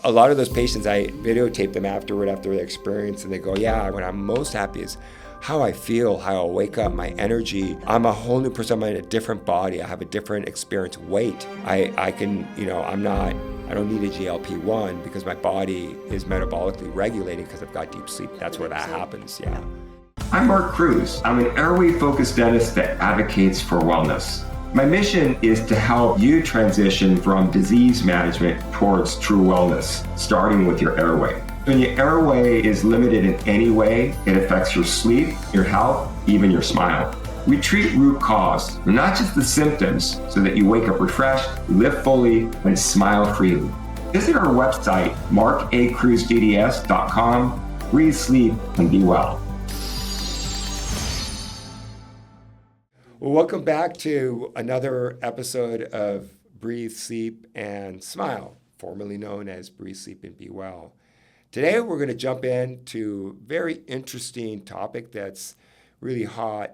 A lot of those patients, I videotape them after their experience, and they go, yeah, when I'm most happy is how I feel, how I wake up, my energy. I'm a whole new person. I'm in a different body. I have a different experience. Weight. I can, I don't need a GLP-1 because my body is metabolically regulating because I've got deep sleep. That's where that happens, yeah. I'm Mark Cruz. I'm an airway-focused dentist that advocates for wellness. My mission is to help you transition from disease management towards true wellness, starting with your airway. When your airway is limited in any way, it affects your sleep, your health, even your smile. We treat root cause, not just the symptoms, so that you wake up refreshed, live fully, and smile freely. Visit our website, markacruzdds.com. Breathe, sleep, and be well. Well, welcome back to another episode of Breathe, Sleep, and Smile, formerly known as Breathe, Sleep, and Be Well. Today, we're going to jump into a very interesting topic that's really hot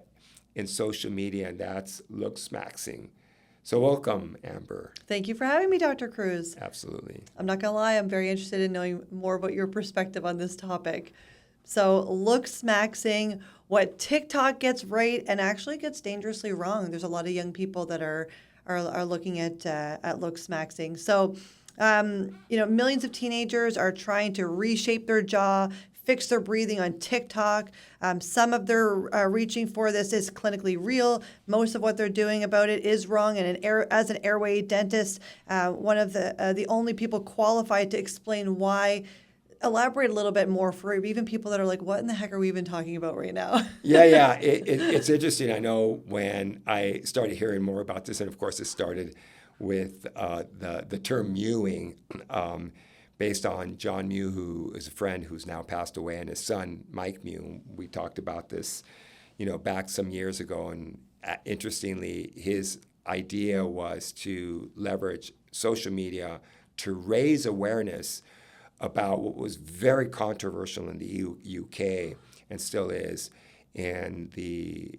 in social media, and that's Looksmaxxing. So welcome, Amber. Thank you for having me, Dr. Cruz. Absolutely. I'm not going to lie, I'm very interested in knowing more about your perspective on this topic. So Looksmaxxing, what TikTok gets right and actually gets dangerously wrong. There's a lot of young people that are looking at Looksmaxxing. So, millions of teenagers are trying to reshape their jaw, fix their breathing on TikTok. Some of their reaching for this is clinically real. Most of what they're doing about it is wrong. And as an airway dentist, one of the only people qualified to explain why. Elaborate a little bit more for even people that are like, what in the heck are we even talking about right now? Yeah. It's interesting. I know when I started hearing more about this, and of course it started with the term mewing, based on John Mew, who is a friend who's now passed away, and his son, Mike Mew. We talked about this, back some years ago. And interestingly, his idea was to leverage social media to raise awareness about what was very controversial in the UK and still is in the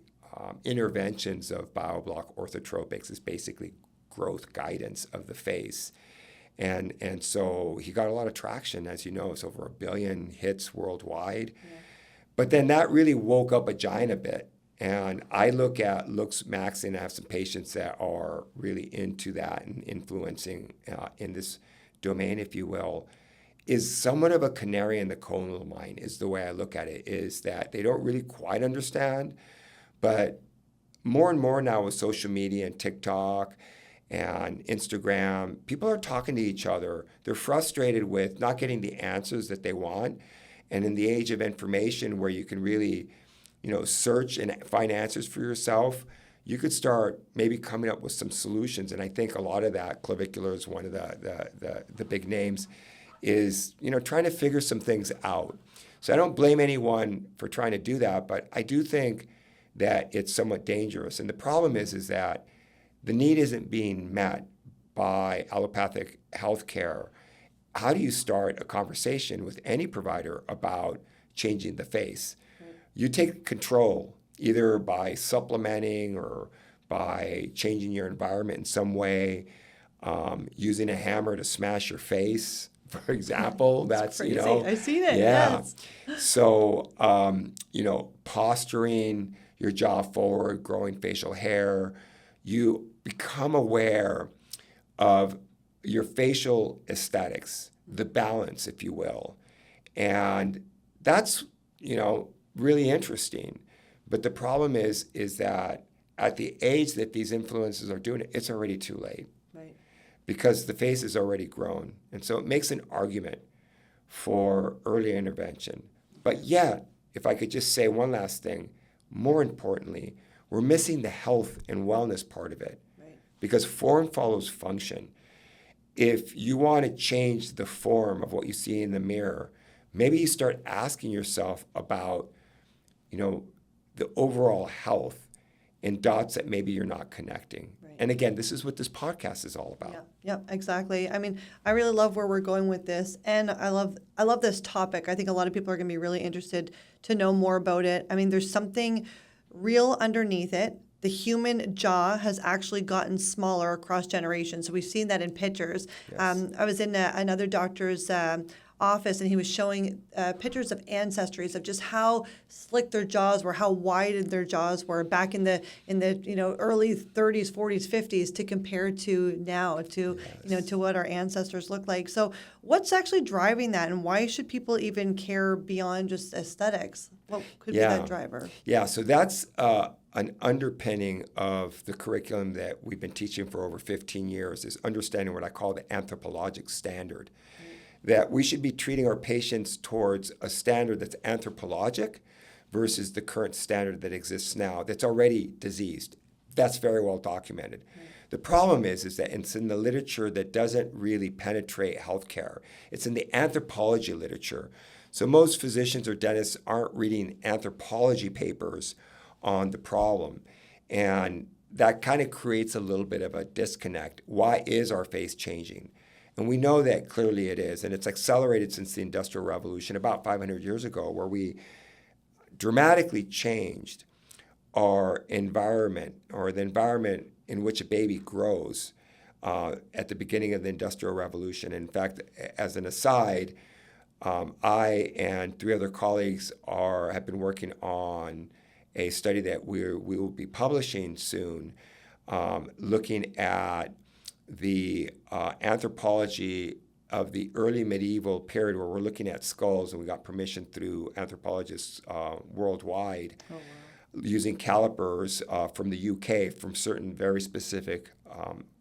interventions of BioBlock orthotropics. Is basically growth guidance of the face. And so he got a lot of traction. As you know, it's over 1 billion hits worldwide. Yeah. But then that really woke up a giant a bit. And I look at Looksmaxxing, and I have some patients that are really into that and influencing in this domain, if you will. Is somewhat of a canary in the coal mine, is the way I look at it, is that they don't really quite understand. But more and more now with social media and TikTok and Instagram, people are talking to each other. They're frustrated with not getting the answers that they want. And in the age of information where you can really, search and find answers for yourself, you could start maybe coming up with some solutions. And I think a lot of that, Clavicular is one of the big names, is trying to figure some things out. So I don't blame anyone for trying to do that, but I do think that it's somewhat dangerous. And the problem is that the need isn't being met by allopathic healthcare. How do you start a conversation with any provider about changing the face? Right. You take control either by supplementing or by changing your environment in some way, using a hammer to smash your face, for example. That's crazy. I've seen it. Yeah. Yes. So, posturing, your jaw forward, growing facial hair, you become aware of your facial aesthetics, the balance, if you will. And that's, really interesting. But the problem is that at the age that these influencers are doing it, it's already too late. Right. Because the face is already grown. And so it makes an argument for early intervention. But yet, if I could just say one last thing, more importantly, we're missing the health and wellness part of it. Right. Because form follows function. If you want to change the form of what you see in the mirror, maybe you start asking yourself about, the overall health in dots that maybe you're not connecting. Right. And again, this is what this podcast is all about. Yeah, exactly. I mean, I really love where we're going with this, and I love this topic. I think a lot of people are going to be really interested to know more about it. I mean, there's something real underneath it. the human jaw has actually gotten smaller across generations. So we've seen that in pictures. Yes. I was in another doctor's office, and he was showing pictures of ancestries of just how slick their jaws were, how wide their jaws were back in the early 30s, 40s, 50s to compare to now, to to what our ancestors look like. So what's actually driving that, and why should people even care beyond just aesthetics? What could be that driver? Yeah, so that's an underpinning of the curriculum that we've been teaching for over 15 years is understanding what I call the anthropologic standard. That we should be treating our patients towards a standard that's anthropologic versus the current standard that exists now that's already diseased. That's very well documented. The problem is that it's in the literature that doesn't really penetrate healthcare. It's in the anthropology literature. So most physicians or dentists aren't reading anthropology papers on the problem. And that kind of creates a little bit of a disconnect. Why is our face changing? And we know that clearly it is, and it's accelerated since the Industrial Revolution about 500 years ago, where we dramatically changed our environment, or the environment in which a baby grows at the beginning of the Industrial Revolution. In fact, as an aside, I and 3 other colleagues have been working on a study that we will be publishing soon, looking at the anthropology of the early medieval period, where we're looking at skulls, and we got permission through anthropologists worldwide, using calipers from the UK from certain very specific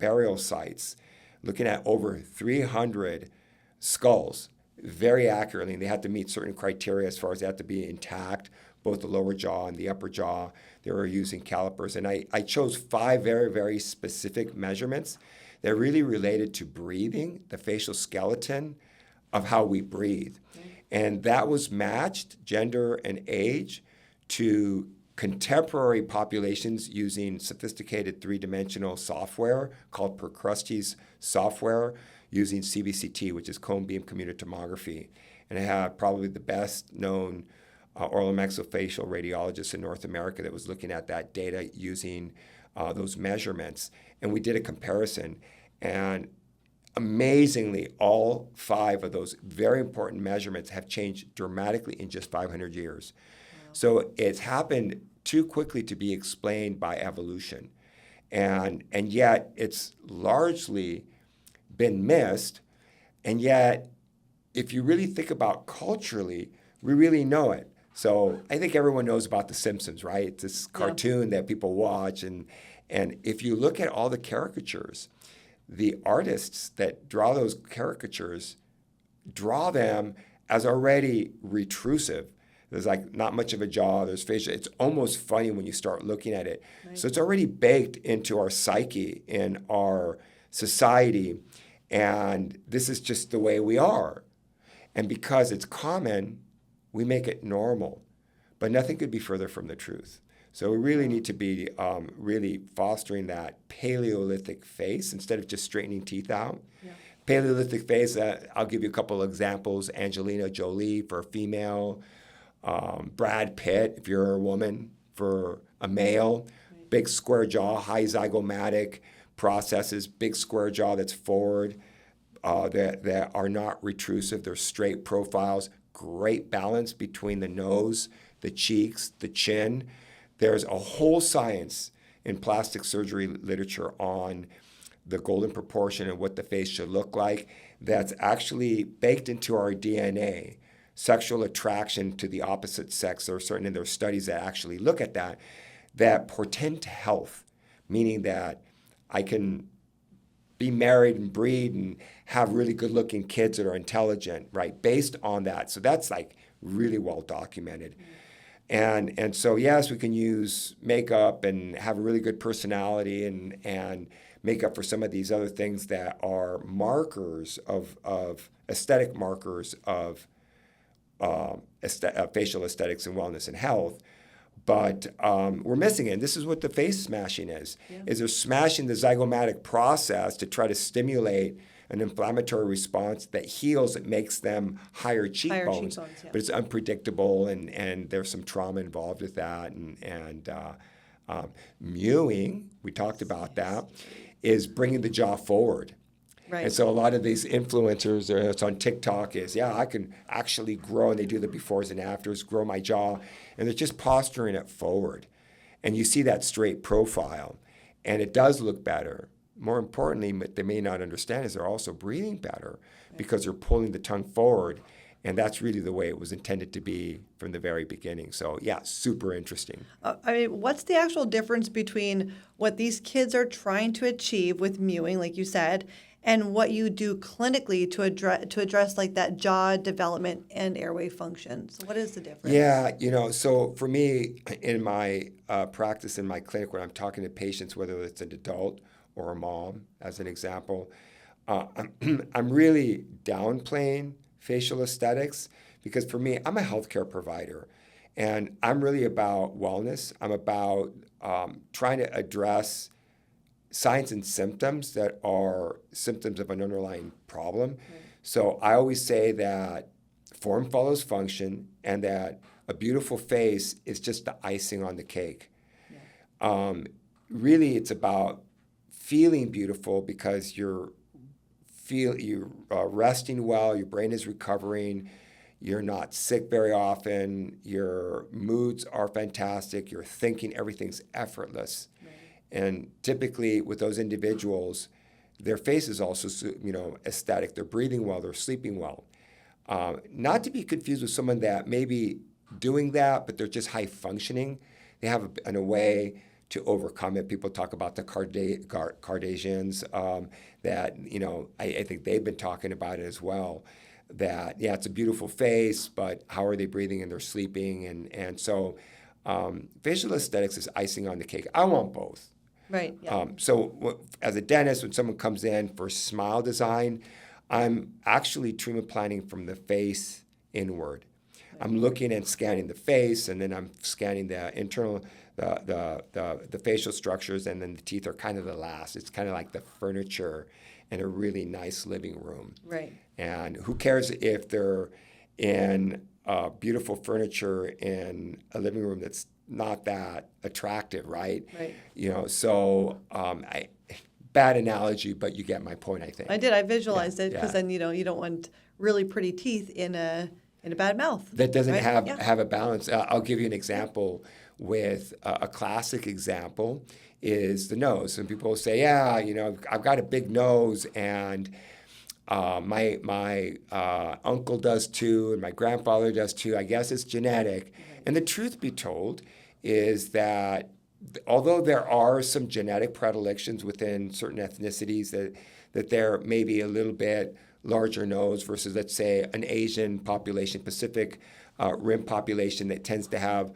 burial sites, looking at over 300 skulls very accurately, and they had to meet certain criteria as far as they had to be intact, both the lower jaw and the upper jaw. They were using calipers, and I chose 5 very, very specific measurements that really related to breathing, the facial skeleton of how we breathe. And that was matched, gender and age, to contemporary populations using sophisticated 3-dimensional software called Procrustes software, using CBCT, which is cone beam computed tomography. And I have probably the best known oral and maxillofacial radiologist in North America that was looking at that data using those measurements. And we did a comparison. And amazingly, all 5 of those very important measurements have changed dramatically in just 500 years. Wow. So it's happened too quickly to be explained by evolution. And yet it's largely been missed. And yet, if you really think about culturally, we really know it. So I think everyone knows about The Simpsons, right? It's this cartoon that people watch. And if you look at all the caricatures, the artists that draw those caricatures draw them as already retrusive. There's like not much of a jaw, there's facial. It's almost funny when you start looking at it. Right. So it's already baked into our psyche, in our society. And this is just the way we are. And because it's common, we make it normal. But nothing could be further from the truth. So we really need to be really fostering that Paleolithic face instead of just straightening teeth out. Yeah. Paleolithic face, I'll give you a couple of examples. Angelina Jolie for a female, Brad Pitt if you're a woman, for a male. Right. Big square jaw, high zygomatic processes, big square jaw that's forward, that are not retrusive. They're straight profiles, great balance between the nose, the cheeks, the chin. There's a whole science in plastic surgery literature on the golden proportion and what the face should look like that's actually baked into our DNA. Sexual attraction to the opposite sex, there are studies that actually look at that portend to health, meaning that I can be married and breed and have really good-looking kids that are intelligent, right, based on that. So that's like really well documented. And so, yes, we can use makeup and have a really good personality and make up for some of these other things that are markers of aesthetic markers of facial aesthetics and wellness and health. But we're missing it. And this is what the face smashing is. Yeah. Is they're smashing the zygomatic process to try to stimulate an inflammatory response that heals. It makes them higher cheekbones. Yeah. But it's unpredictable, and there's some trauma involved with that. And Mewing, we talked about that, is bringing the jaw forward. Right. And so a lot of these influencers, it's on TikTok, is, I can actually grow, and they do the befores and afters, grow my jaw, and they're just posturing it forward. And you see that straight profile, and it does look better. More importantly, what they may not understand is they're also breathing better because they're pulling the tongue forward, and that's really the way it was intended to be from the very beginning. So, super interesting. I mean, what's the actual difference between what these kids are trying to achieve with mewing, like you said, and what you do clinically to address like that jaw development and airway function? So what is the difference? Yeah, so for me, in my practice in my clinic, when I'm talking to patients, whether it's an adult or a mom, as an example, I'm really downplaying facial aesthetics because for me, I'm a healthcare provider, and I'm really about wellness. I'm about trying to address signs and symptoms that are symptoms of an underlying problem. Right. So I always say that form follows function, and that a beautiful face is just the icing on the cake. Yeah. Really, it's about feeling beautiful because you're resting well, your brain is recovering, you're not sick very often, your moods are fantastic, you're thinking, everything's effortless. Right. And typically with those individuals, their face is also, aesthetic. They're breathing well, they're sleeping well. Not to be confused with someone that may be doing that, but they're just high functioning. They have a way to overcome it. People talk about the Kardashians, that, I think they've been talking about it as well, that, it's a beautiful face, but how are they breathing and they're sleeping? And so facial aesthetics is icing on the cake. I want both. Right. Yeah. So as a dentist, when someone comes in for smile design, I'm actually treatment planning from the face inward. Right. I'm looking and scanning the face, and then I'm scanning the internal, the facial structures, and then the teeth are kind of the last. It's kind of like the furniture in a really nice living room. Right. And who cares if they're in beautiful furniture in a living room that's not that attractive, right? Right. So bad analogy, but you get my point, I think. I did. I visualized it because then, you don't want really pretty teeth in a bad mouth. That doesn't have a balance. I'll give you an example with a classic example is the nose. And people will say, I've got a big nose, and my uncle does too, and my grandfather does too. I guess it's genetic. And the truth be told is that although there are some genetic predilections within certain ethnicities that there may be a little bit larger nose versus, let's say, an Asian population, Pacific Rim population that tends to have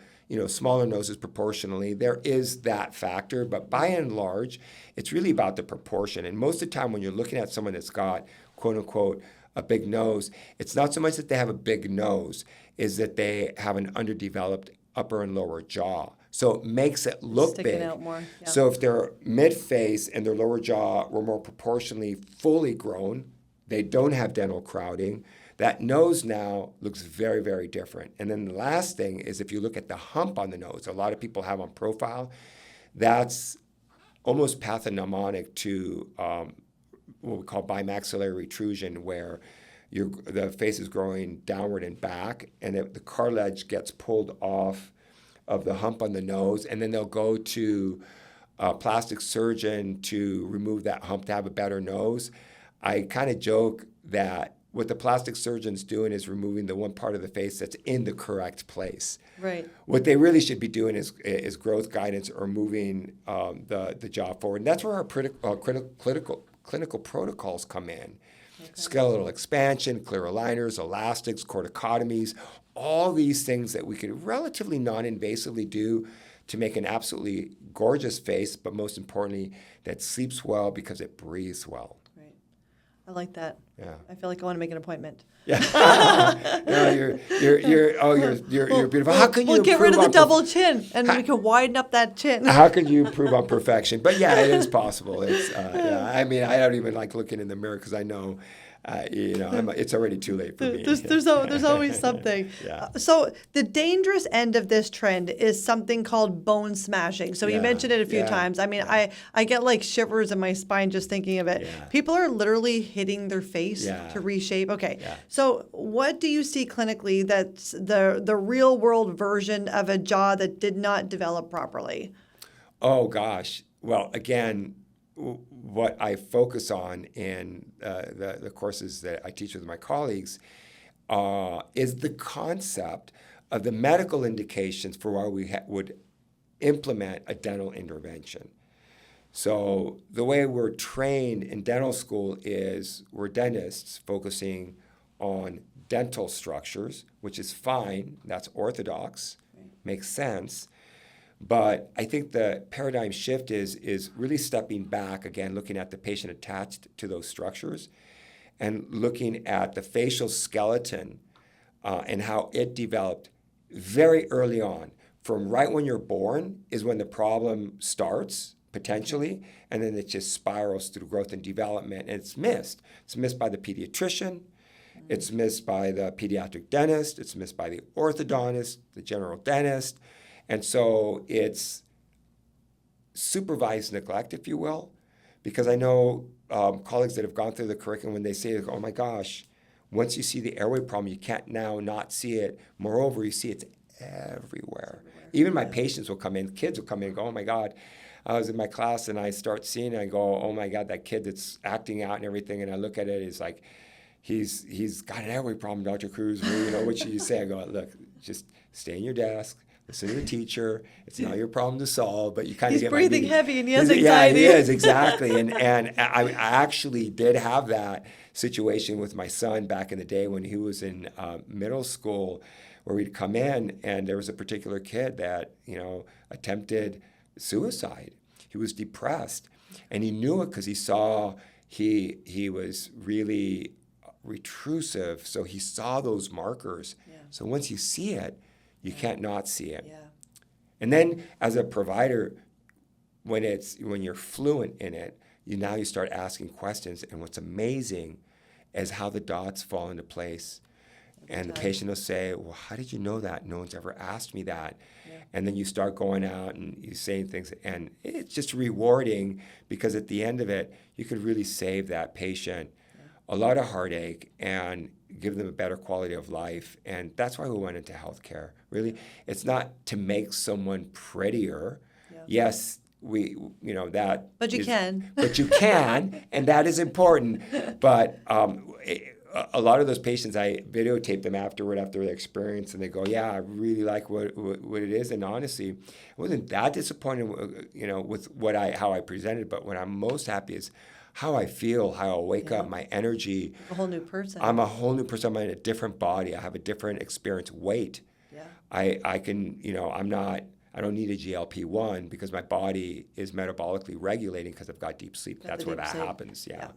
smaller noses proportionally, there is that factor. But by and large, it's really about the proportion. And most of the time when you're looking at someone that's got, quote unquote, a big nose, it's not so much that they have a big nose, is that they have an underdeveloped upper and lower jaw. So it makes it look sticking big. Out more. Yeah. So if their mid-face and their lower jaw were more proportionally fully grown, they don't have dental crowding, that nose now looks very, very different. And then the last thing is if you look at the hump on the nose, a lot of people have on profile, that's almost pathognomonic to what we call bimaxillary retrusion, where the face is growing downward and back, and the cartilage gets pulled off of the hump on the nose, and then they'll go to a plastic surgeon to remove that hump to have a better nose. I kind of joke that what the plastic surgeon's doing is removing the one part of the face that's in the correct place. Right. What they really should be doing is growth guidance or moving the jaw forward. And that's where our clinical protocols come in. Okay. Skeletal expansion, clear aligners, elastics, corticotomies, all these things that we could relatively non-invasively do to make an absolutely gorgeous face, but most importantly, that sleeps well because it breathes well. Right. I like that. Yeah. I feel like I want to make an appointment. Yeah. No, you're beautiful. How can you We'll get rid of the double chin, and we can widen up that chin. How can you improve on perfection? But yeah, it is possible. It's I mean, I don't even like looking in the mirror because I know It's already too late for me. There's always something. Yeah. So the dangerous end of this trend is something called bone smashing. So you Yeah, mentioned it a few yeah, times. I mean, yeah. I get like shivers in my spine just thinking of it. Yeah. People are literally hitting their face Yeah. to reshape. Okay. Yeah. So what do you see clinically that's the real world version of a jaw that did not develop properly? Oh, gosh. Well, again, what I focus on in the courses that I teach with my colleagues is the concept of the medical indications for why we would implement a dental intervention. So the way we're trained in dental school is we're dentists focusing on dental structures, which is fine. That's orthodox, makes sense. But I think the paradigm shift is really stepping back, again, looking at the patient attached to those structures and looking at the facial skeleton and how it developed very early on. From right when you're born is when the problem starts, potentially, and then it just spirals through growth and development, and it's missed. It's missed by the pediatrician. It's missed by the pediatric dentist. It's missed by the orthodontist, the general dentist. And so it's supervised neglect, if you will, because I know colleagues that have gone through the curriculum when they say, oh my gosh, once you see the airway problem, you can't now not see it. Moreover, you see it's everywhere. Even my patients will come in, kids will come in and go, oh my God. I was in my class and I start seeing it, I go, oh my God, that kid that's acting out and everything. And I look at it, it's like, he's got an airway problem, Dr. Cruz. Well, what should you say? I go, look, just stay in your desk. Listen to your teacher. It's not your problem to solve, but you kind of get breathing my meaning. heavy and he has anxiety. Yeah, he is, exactly. And I actually did have that situation with my son back in the day when he was in middle school, where we'd come in and there was a particular kid that, attempted suicide. He was depressed, and he knew it because he saw he was really retrusive, so he saw those markers. Yeah. So once you see it, you can't not see it. Yeah. And then as a provider, when you're fluent in it, you start asking questions, and what's amazing is how the dots fall into place. And the patient will say, well, how did you know that? No one's ever asked me that. Yeah. And then you start going out and you saying things, and it's just rewarding because at the end of it, you could really save that patient a lot of heartache and give them a better quality of life. And that's why we went into healthcare. Really, it's not to make someone prettier. Yeah. Yes, that. But you can. But you can, and that is important. But a lot of those patients, I videotape them afterward after their experience, and they go, "Yeah, I really like what it is." And honestly, I wasn't that disappointed, with how I presented. But what I'm most happy is how I feel, how I wake up, my energy. A whole new person. I'm a whole new person. I'm in a different body. I have a different experience. Weight. Yeah. I can, I don't need a GLP-1 because my body is metabolically regulating because I've got deep sleep. That's where that happens. Yeah.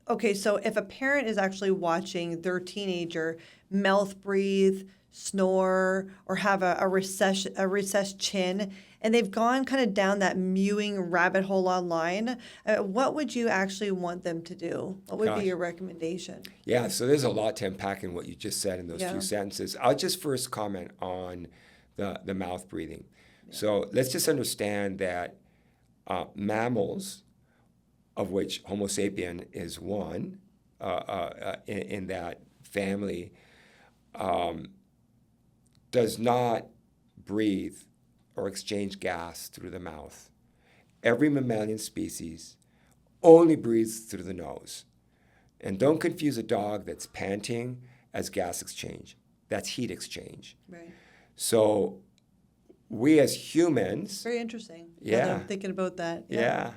Okay, so if a parent is actually watching their teenager mouth breathe, snore, or have a recessed chin, and they've gone kind of down that mewing rabbit hole online, what would you actually want them to do? What would be your recommendation? Yeah, so there's a lot to unpack in what you just said in those few sentences. I'll just first comment on the mouth breathing. Yeah. So let's just understand that mammals, of which Homo sapien is one in that family, does not breathe or exchange gas through the mouth. Every mammalian species only breathes through the nose. And don't confuse a dog that's panting as gas exchange. That's heat exchange. Right. So we as humans... Very interesting. Yeah. I'm thinking about that. Yeah.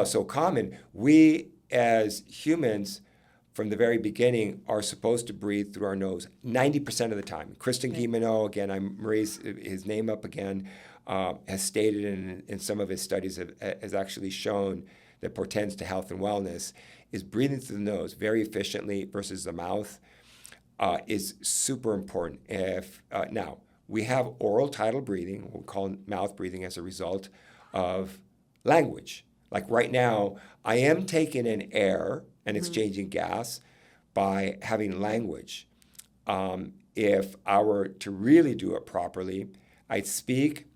So common. We as humans, from the very beginning, are supposed to breathe through our nose 90% of the time. Kristen Guilleminault, again, I'm raised his name up again, has stated in some of his studies has actually shown that portends to health and wellness, is breathing through the nose very efficiently versus the mouth is super important. Now, we have oral tidal breathing, we'll call mouth breathing as a result of language. Like right now, I am taking in air and exchanging gas by having language. If I were to really do it properly, I'd speak,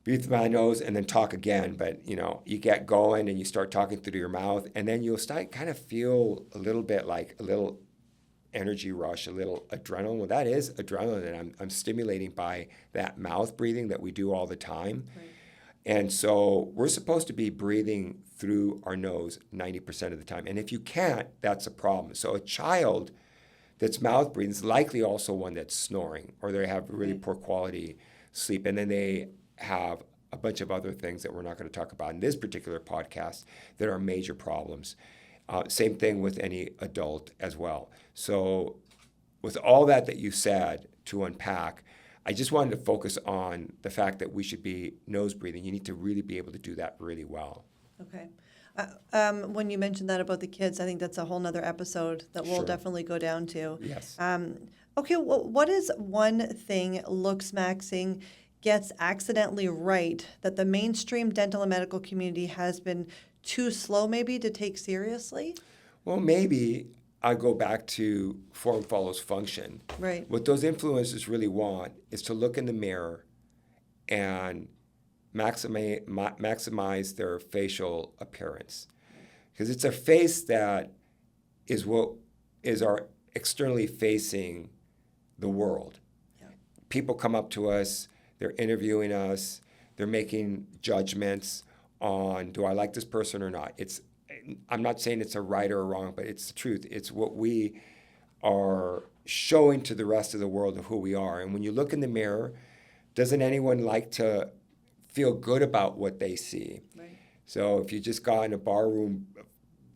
breathe through my nose, and then talk again. But, you get going and you start talking through your mouth, and then you'll start kind of feel a little bit like a little energy rush, a little adrenaline. Well, that is adrenaline, and I'm stimulating by that mouth breathing that we do all the time. Right. And so we're supposed to be breathing through our nose 90% of the time. And if you can't, that's a problem. So a child that's mouth breathing is likely also one that's snoring, or they have really poor quality sleep. And then they have a bunch of other things that we're not going to talk about in this particular podcast that are major problems. Same thing with any adult as well. So with all that you said to unpack, I just wanted to focus on the fact that we should be nose breathing. You need to really be able to do that really well. Okay. When you mentioned that about the kids, I think that's a whole nother episode that we'll definitely go down to. Yes. Okay, well, what is one thing Looksmaxxing gets accidentally right that the mainstream dental and medical community has been too slow maybe to take seriously? Well, maybe I go back to form follows function. Right. What those influencers really want is to look in the mirror and maximize their facial appearance. Because it's a face that is what is our externally facing the world. Yeah. People come up to us, they're interviewing us, they're making judgments on, do I like this person or not? I'm not saying it's a right or a wrong, but it's the truth. It's what we are showing to the rest of the world of who we are. And when you look in the mirror, doesn't anyone like to feel good about what they see? Right. So if you just got in a barroom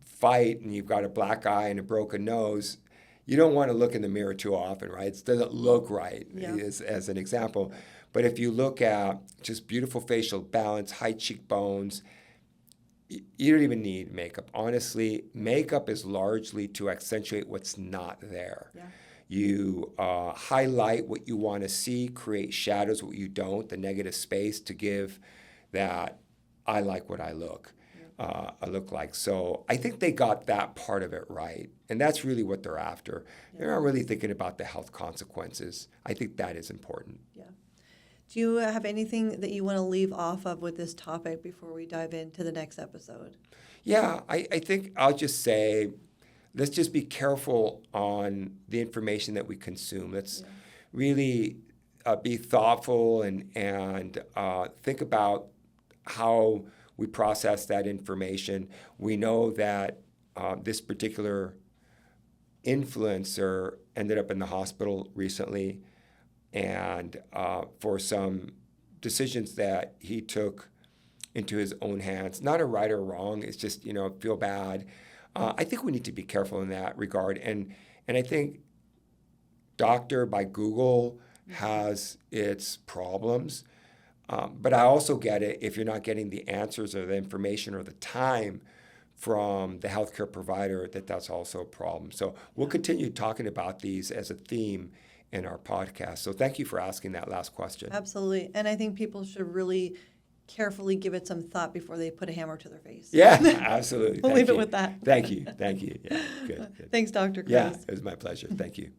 fight and you've got a black eye and a broken nose, you don't want to look in the mirror too often, right? It doesn't look right, as an example. But if you look at just beautiful facial balance, high cheekbones, you don't even need makeup. Honestly, makeup is largely to accentuate what's not there. Yeah. You highlight what you want to see, create shadows what you don't, the negative space to give that I like what I look like. So I think they got that part of it right. And that's really what they're after. Yeah. They're not really thinking about the health consequences. I think that is important. Yeah. Do you have anything that you want to leave off of with this topic before we dive into the next episode? Yeah, I think I'll just say, let's just be careful on the information that we consume. Let's really be thoughtful and think about how we process that information. We know that this particular influencer ended up in the hospital recently, and for some decisions that he took into his own hands. Not a right or wrong, it's just, feel bad. I think we need to be careful in that regard. And I think doctor by Google has its problems. But I also get it if you're not getting the answers or the information or the time from the healthcare provider, that's also a problem. So we'll continue talking about these as a theme in our podcast. So thank you for asking that last question. Absolutely. And I think people should really carefully give it some thought before they put a hammer to their face. Yeah, absolutely. We'll leave it with that. Thank you. Yeah, good. Thanks, Dr. Cruz. Yeah, it was my pleasure. Thank you.